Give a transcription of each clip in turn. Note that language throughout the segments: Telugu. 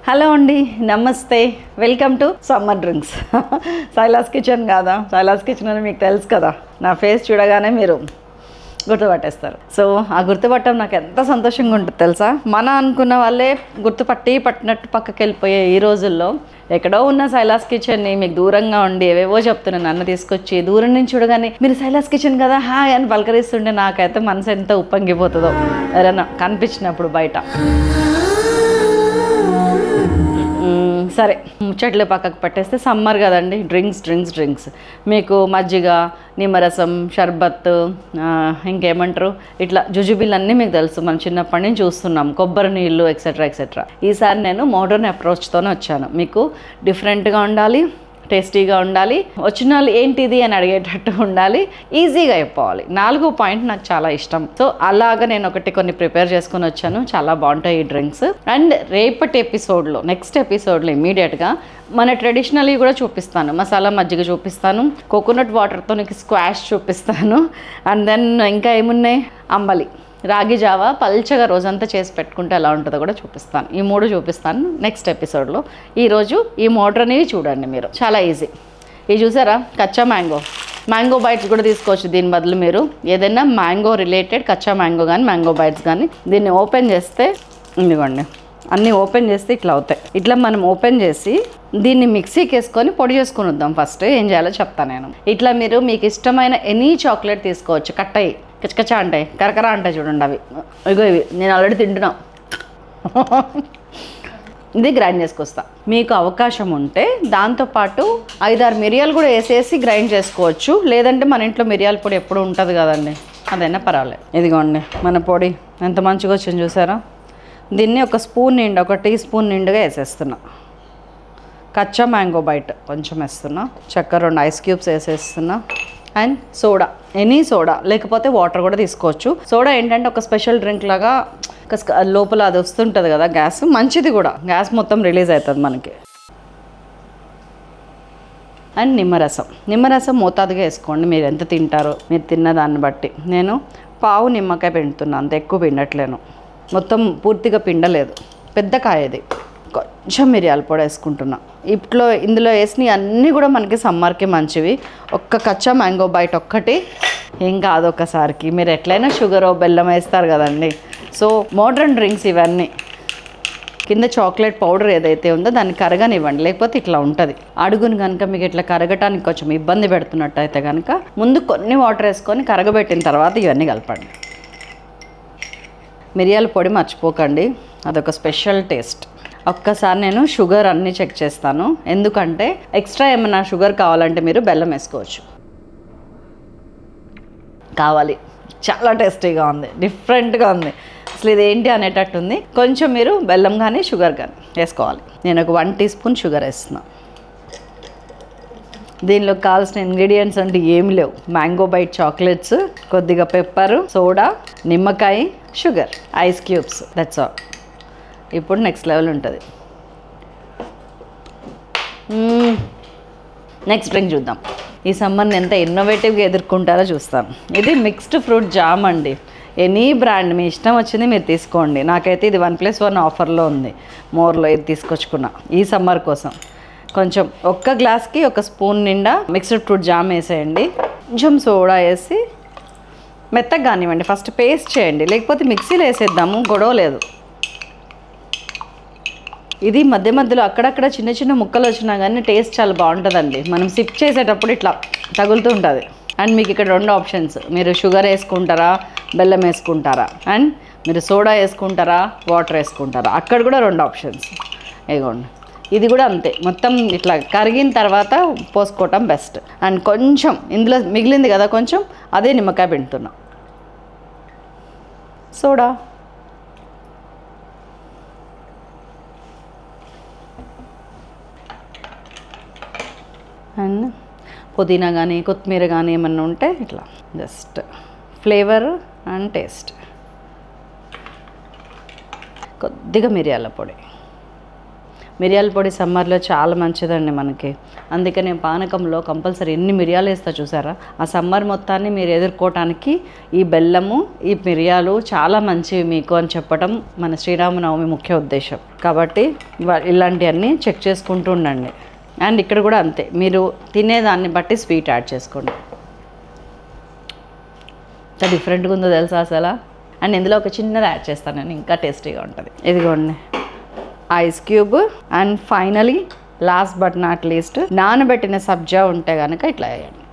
హలో అండి, నమస్తే, welcome to summer drinks. Silas kitchen కాదా? సైలాస్ కిచెన్ అని మీకు తెలుసు కదా. నా ఫేస్ చూడగానే మీరు గుర్తుపట్టేస్తారు. సో ఆ గుర్తుపట్టడం నాకు ఎంత సంతోషంగా ఉంటుంది తెలుసా. మన అనుకున్న వాళ్ళే పట్టినట్టు పక్కకి వెళ్ళిపోయే ఈ రోజుల్లో ఎక్కడో ఉన్న సైలాస్ కిచెన్ని మీకు దూరంగా ఉండి ఏవేవో చెప్తున్నాను నన్ను తీసుకొచ్చి దూరం నుంచి చూడగానే మీరు సైలాస్ కిచెన్ కదా హాయ్ అని పలకరిస్తుంటే నాకైతే మనసు ఎంత ఉప్పొంగిపోతుందో ఎవరైనా కనిపించినప్పుడు బయట. సరే, ముచ్చట్లు పక్కకు పెట్టేస్తే సమ్మర్ కదండి. డ్రింక్స్ మీకు మజ్జిగ, నిమ్మరసం, షర్బత్, ఇంకేమంటారు ఇట్లా జుజుబిల్ అన్నీ మీకు తెలుసు. మనం చిన్నప్పటి నుంచి చూస్తున్నాం. కొబ్బరి నీళ్ళు ఎక్సెట్రా. ఈసారి నేను మోడర్న్ అప్రోచ్తోనే వచ్చాను. మీకు డిఫరెంట్గా ఉండాలి, టేస్టీగా ఉండాలి, వచ్చిన వాళ్ళు ఏంటిది అని అడిగేటట్టు ఉండాలి, ఈజీగా అయిపోవాలి. 4వ పాయింట్ నాకు చాలా ఇష్టం. సో అలాగా నేను కొన్ని ప్రిపేర్ చేసుకుని వచ్చాను. చాలా బాగుంటాయి ఈ డ్రింక్స్. అండ్ రేపటి ఎపిసోడ్లో, నెక్స్ట్ ఎపిసోడ్లో ఇమీడియట్గా మన ట్రెడిషనల్ కూడా చూపిస్తాను. మసాలా మజ్జిగ చూపిస్తాను, కోకోనట్ వాటర్తో నీకు స్క్వాష్ చూపిస్తాను. అండ్ దెన్ ఇంకా ఏమున్నాయి, అంబలి, రాగి జావా పల్చగా రోజంతా చేసి పెట్టుకుంటే ఎలా ఉంటుందో కూడా చూపిస్తాను. ఈ 3 చూపిస్తాను నెక్స్ట్ ఎపిసోడ్లో. ఈరోజు ఈ మోడర్న్వి చూడండి మీరు, చాలా ఈజీ. ఇది చూసారా, కచ్చా మ్యాంగో బైట్స్ కూడా తీసుకోవచ్చు. దీని బదులు మీరు ఏదైనా మ్యాంగో రిలేటెడ్ కచ్చా మ్యాంగో కానీ మ్యాంగో బైట్స్ కానీ దీన్ని ఓపెన్ చేస్తే, ఇదిగోండి అన్నీ ఓపెన్ చేస్తే ఇట్లా అవుతాయి. ఇట్లా మనం ఓపెన్ చేసి దీన్ని మిక్సీకి వేసుకొని పొడి చేసుకుని వద్దాం. ఫస్ట్ ఏం చేయాలో చెప్తాను నేను. ఇట్లా మీరు మీకు ఇష్టమైన ఎనీ చాక్లెట్ తీసుకోవచ్చు. కట్టయి కచకచా అంటాయి, కరకరా అంటాయి చూడండి అవి. ఇవి నేను ఆల్రెడీ తింటున్నా. ఇది గ్రైండ్ చేసుకొస్తా. మీకు అవకాశం ఉంటే దాంతోపాటు 5-6 మిరియాలు కూడా వేసేసి గ్రైండ్ చేసుకోవచ్చు. లేదంటే మన ఇంట్లో మిరియాల పొడి ఎప్పుడు ఉంటుంది కదండి, అదైనా పర్వాలేదు. ఇదిగోండి మన పొడి ఎంత మంచిగా వచ్చింది చూసారా. దీన్ని ఒక టీ స్పూన్ నిండుగా వేసేస్తున్నా. కచ్చా మ్యాంగో బైట్ కొంచెం వేస్తున్నా. చక్కెర 2 ఐస్ క్యూబ్స్ వేసేస్తున్నా. అండ్ సోడా, ఎనీ సోడా, లేకపోతే వాటర్ కూడా తీసుకోవచ్చు. సోడా ఏంటంటే ఒక స్పెషల్ డ్రింక్ లాగా లోపల అది వస్తుంటుంది కదా గ్యాస్, మంచిది కూడా, గ్యాస్ మొత్తం రిలీజ్ అవుతుంది మనకి. అండ్ నిమ్మరసం మోతాదుగా వేసుకోండి. మీరు ఎంత తింటారో మీరు తిన్న దాన్ని బట్టి. నేను పావు నిమ్మకాయ పిండుతున్నా, అంత ఎక్కువ పిండట్లేను, మొత్తం పూర్తిగా పిండలేదు. పెద్ద కాయ ఇది. కొంచెం మిరియాల పొడి వేసుకుంటున్నా. ఇందులో వేసినవి అన్నీ కూడా మనకి సమ్మర్కి మంచివి. ఒక్క కచ్చా మ్యాంగో బైట్ ఒక్కటి ఏం కాదు ఒకసారికి. మీరు ఎట్లయినా షుగరో బెల్లం వేస్తారు కదండి. సో మోడర్న్ డ్రింక్స్ ఇవన్నీ. కింద చాక్లెట్ పౌడర్ ఏదైతే ఉందో దాన్ని కరగనివ్వండి, లేకపోతే ఇట్లా ఉంటుంది. అడుగుని కనుక మీకు ఇట్లా కరగటానికి కొంచెం ఇబ్బంది పెడుతున్నట్టు అయితే కనుక ముందు కొన్ని వాటర్ వేసుకొని కరగబెట్టిన తర్వాత ఇవన్నీ కలపండి. మిరియాల పొడి మర్చిపోకండి, అదొక స్పెషల్ టేస్ట్. ఒక్కసారి నేను షుగర్ అన్నీ చెక్ చేస్తాను, ఎందుకంటే ఎక్స్ట్రా ఏమైనా షుగర్ కావాలంటే మీరు బెల్లం వేసుకోవచ్చు. కావాలి, చాలా టేస్టీగా ఉంది, డిఫరెంట్గా ఉంది, అసలు ఇదేంటి అనేటట్టుంది. కొంచెం మీరు బెల్లం కానీ షుగర్ కానీ వేసుకోవాలి. నేను ఒక 1 టీ స్పూన్ షుగర్ వేస్తున్నా. దీనిలో కావాల్సిన ఇంగ్రీడియంట్స్ అంటే ఏమి లేవు. మ్యాంగో బైట్ చాక్లెట్స్, కొద్దిగా పెప్పర్, సోడా, నిమ్మకాయ, sugar, ice cubes, that's all. ఇప్పుడు నెక్స్ట్ లెవెల్ ఉంటుంది. నెక్స్ట్ డ్రింక్ చూద్దాం. ఈ సమ్మర్ని ఎంత ఇన్నోవేటివ్గా ఎదుర్కొంటారో చూస్తాం. ఇది మిక్స్డ్ ఫ్రూట్ జామ్ అండి. ఎనీ బ్రాండ్ మీ ఇష్టం వచ్చింది మీరు తీసుకోండి. నాకైతే ఇది 1+1 ఆఫర్లో ఉంది. మోర్లో ఇది తీసుకొచ్చుకున్నా ఈ సమ్మర్ కోసం. కొంచెం ఒక్క గ్లాస్కి 1 స్పూన్ నిండా మిక్స్డ్ ఫ్రూట్ జామ్ వేసేయండి. కొంచెం సోడా వేసి మెత్తగా కానివ్వండి. ఫస్ట్ పేస్ట్ చేయండి, లేకపోతే మిక్సీలో వేసేద్దాము, గొడవ లేదు. ఇది మధ్యలో అక్కడక్కడ చిన్న ముక్కలు వచ్చినా కానీ టేస్ట్ చాలా బాగుంటుందండి. మనం సిప్ చేసేటప్పుడు ఇట్లా తగులుతూ ఉంటుంది. అండ్ మీకు ఇక్కడ 2 ఆప్షన్స్, మీరు షుగర్ వేసుకుంటారా బెల్లం వేసుకుంటారా, అండ్ మీరు సోడా వేసుకుంటారా వాటర్ వేసుకుంటారా, అక్కడ కూడా 2 ఆప్షన్స్. ఇదిగోండి, ఇది కూడా అంతే, మొత్తం ఇట్లా కరిగిన తర్వాత పోసుకోవటం బెస్ట్. అండ్ కొంచెం ఇందులో మిగిలింది కదా కొంచెం, అదే నిమ్మకాయ పిండుతున్నా. సోడా, అండ్ పుదీనా కానీ కొత్తిమీర కానీ ఏమన్నా ఉంటే ఇట్లా జస్ట్ ఫ్లేవర్ అండ్ టేస్ట్. కొద్దిగా మిరియాల పొడి, మిరియాల పొడి సమ్మర్లో చాలా మంచిదండి మనకి. అందుకే నేను పానకంలో కంపల్సరీ ఎన్ని మిరియాలు వేస్తా చూసారా. ఆ సమ్మర్ మొత్తాన్ని మీరు ఎదుర్కోవటానికి ఈ బెల్లము, ఈ మిరియాలు చాలా మంచివి మీకు అని చెప్పడం మన శ్రీరామనవమి ముఖ్య ఉద్దేశం. కాబట్టి ఇలాంటివన్నీ చెక్ చేసుకుంటూ ఉండండి. అండ్ ఇక్కడ కూడా అంతే, మీరు తినేదాన్ని బట్టి స్వీట్ యాడ్ చేసుకోండి. ఎంత డిఫరెంట్గా ఉందో తెలుసా అసలు. అండ్ ఇందులో ఒక చిన్నది యాడ్ చేస్తాను నేను, ఇంకా టేస్టీగా ఉంటుంది. ఇదిగోండి ice cube. And finally last but not least నానబెట్టిన సబ్జా ఉంటే కనుక ఇట్లా వేయండి.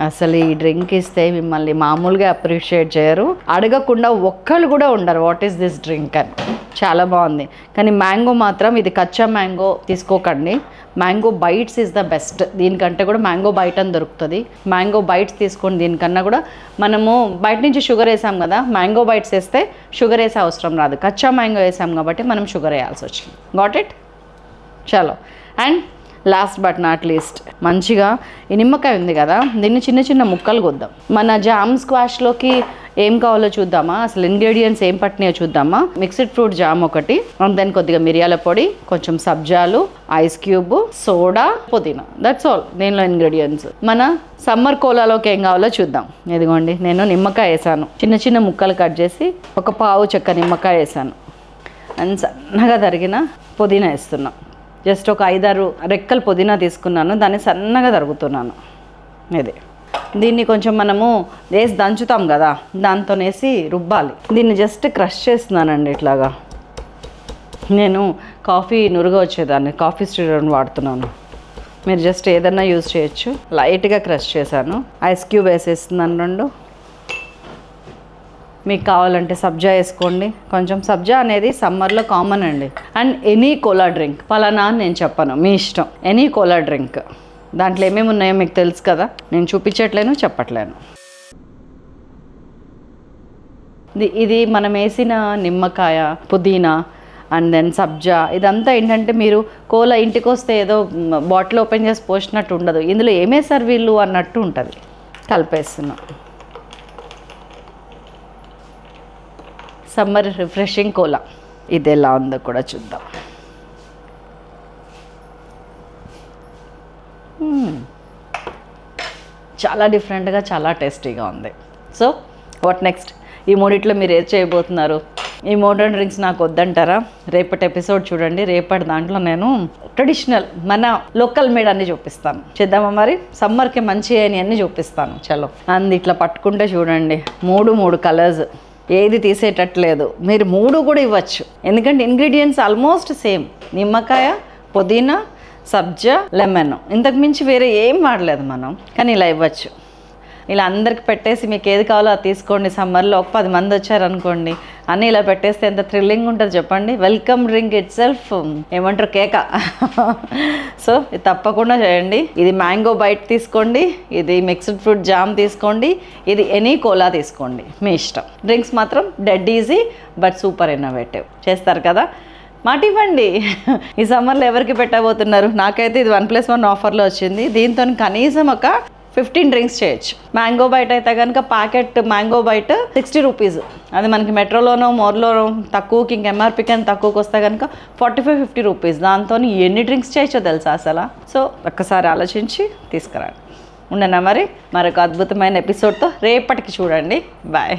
అసలు ఈ డ్రింక్ ఇస్తే మిమ్మల్ని మామూలుగా అప్రిషియేట్ చేయరు, అడగకుండా ఒక్కళ్ళు కూడా ఉండరు వాట్ ఈస్ దిస్ డ్రింక్ అని. చాలా బాగుంది. కానీ మ్యాంగో మాత్రం ఇది కచ్చా మ్యాంగో తీసుకోకండి, mango bites is the best. దీనికంటే కూడా మ్యాంగో బైట్ అని దొరుకుతుంది, మ్యాంగో బైట్స్ తీసుకోండి. దీనికన్నా కూడా మనము బయట నుంచి షుగర్ వేసాం కదా, మ్యాంగో బైట్స్ వేస్తే షుగర్ వేసే అవసరం రాదు, కచ్చా మ్యాంగో వేసాం కాబట్టి మనం షుగర్ వేయాల్సి వచ్చింది. Got it? చలో. And last but not least మంచిగా ఈ నిమ్మకాయ ఉంది కదా, దీన్ని చిన్న చిన్న ముక్కలు కొద్దాం. మన జామ్ స్క్వాష్లోకి ఏం కావాలో చూద్దామా, అసలు ఇంగ్రీడియంట్స్ ఏం పట్టినాయో చూద్దామా. మిక్స్డ్ ఫ్రూట్ జామ్ ఒకటి, దాని కొద్దిగా మిరియాల పొడి, కొంచెం సబ్జాలు, ఐస్ క్యూబ్, సోడా, పుదీనా, దట్స్ ఆల్ దీనిలో ఇంగ్రీడియంట్స్. మన సమ్మర్ కోలాలోకి ఏం కావాలో చూద్దాం. ఇదిగోండి నేను నిమ్మకాయ వేసాను, చిన్న చిన్న ముక్కలు కట్ చేసి ఒక పావు చెక్క నిమ్మకాయ వేసాను. అండ్ సన్నగా తరిగిన పుదీనా వేస్తున్నాను. జస్ట్ ఒక 5-6 రెక్కలు పుదీనా తీసుకున్నాను, దాన్ని సన్నగా తరుగుతున్నాను. ఇది దీన్ని కొంచెం మనము వేసి దంచుతాం కదా, దాంతో వేసి రుబ్బాలి. దీన్ని జస్ట్ క్రష్ చేస్తున్నానండి ఇట్లాగా. నేను కాఫీ నురుగ వచ్చేదాన్ని కాఫీ స్టిరర్ వాడుతున్నాను, మీరు జస్ట్ ఏదన్నా యూజ్ చేయొచ్చు. లైట్గా క్రష్ చేశాను. ఐస్ క్యూబ్ వేసేస్తున్నాను 2. మీకు కావాలంటే సబ్జా వేసుకోండి, కొంచెం సబ్జా అనేది సమ్మర్లో కామన్ అండి. అండ్ ఎనీ కోలా డ్రింక్, పలానా అని నేను చెప్పను, మీ ఇష్టం. ఎనీ కోలా డ్రింక్ దాంట్లో ఏమేమి ఉన్నాయో మీకు తెలుసు కదా, నేను చూపించట్లేను, చెప్పట్లేను. ఇది మనం వేసిన నిమ్మకాయ, పుదీనా అండ్ దెన్ సబ్జా, ఇదంతా ఏంటంటే మీరు కోలా ఇంటికి వస్తే ఏదో బాటిల్ ఓపెన్ చేసి పోసినట్టు ఉండదు, ఇందులో ఏమేసారు వీళ్ళు అన్నట్టు ఉంటుంది. కలిపేస్తున్నాం. సమ్మర్ రిఫ్రెషింగ్ కోలా ఇది ఎలా ఉందో కూడా చూద్దాం. చాలా డిఫరెంట్గా, చాలా టేస్టీగా ఉంది. So what next? ఈ మూడిట్లో మీరు ఏది చేయబోతున్నారు? ఈ మోడర్న్ డ్రింక్స్ నాకు వద్దంటారా? రేపటి ఎపిసోడ్ చూడండి, రేపటి దాంట్లో నేను ట్రెడిషనల్ మన లోకల్ మేడ్ అన్నీ చూపిస్తాను. చేద్దామా మరి? సమ్మర్కి మంచి అని అన్నీ చూపిస్తాను. చలో. అందు ఇట్లా పట్టుకుంటే చూడండి, 3 కలర్స్, ఏది తీసేటట్లేదు. మీరు 3 కూడా ఇవ్వచ్చు, ఎందుకంటే ఇంగ్రీడియంట్స్ ఆల్మోస్ట్ సేమ్. నిమ్మకాయ, పుదీనా, సబ్జా, లెమన్, ఇంతకు మించి వేరే ఏం వాడలేదు మనం. కానీ ఇలా ఇవ్వచ్చు. ఇలా అందరికి పెట్టేసి మీకు ఏది కావాలో అది తీసుకోండి. సమ్మర్లో ఒక 10 మంది వచ్చారనుకోండి, అన్నీ ఇలా పెట్టేస్తే ఎంత థ్రిల్లింగ్ ఉంటుంది చెప్పండి. వెల్కమ్ డ్రింక్ ఇట్ సెల్ఫ్ ఏమంటారు, కేక. సో ఇది తప్పకుండా చేయండి. ఇది మ్యాంగో బైట్ తీసుకోండి, ఇది మిక్స్డ్ ఫ్రూట్ జామ్ తీసుకోండి, ఇది ఎనీ కోలా తీసుకోండి, మీ ఇష్టం. డ్రింక్స్ మాత్రం dead easy but super innovative. చేస్తారు కదా, మాట ఇవ్వండి. ఈ సమ్మర్లో ఎవరికి పెట్టబోతున్నారు? నాకైతే ఇది 1+1 ఆఫర్లో వచ్చింది. దీంతో కనీసం ఒక 15 డ్రింక్స్ చేయొచ్చు. మ్యాంగో బైట్ అయితే కనుక ప్యాకెట్ మ్యాంగో బైట్ 60 రూపీస్. అది మనకి మెట్రోలోనో మోర్లోనో తక్కువకి, ఇంక ఎంఆర్పీ కన్నా తక్కువకి వస్తే కనుక 45-50 రూపీస్. దాంతో ఎన్ని డ్రింక్స్ చేయొచ్చో తెలుసా అసలు. సో ఒక్కసారి ఆలోచించి తీసుకురండి. ఉండనా మరి? మరొక అద్భుతమైన ఎపిసోడ్తో రేపటికి చూడండి. బాయ్.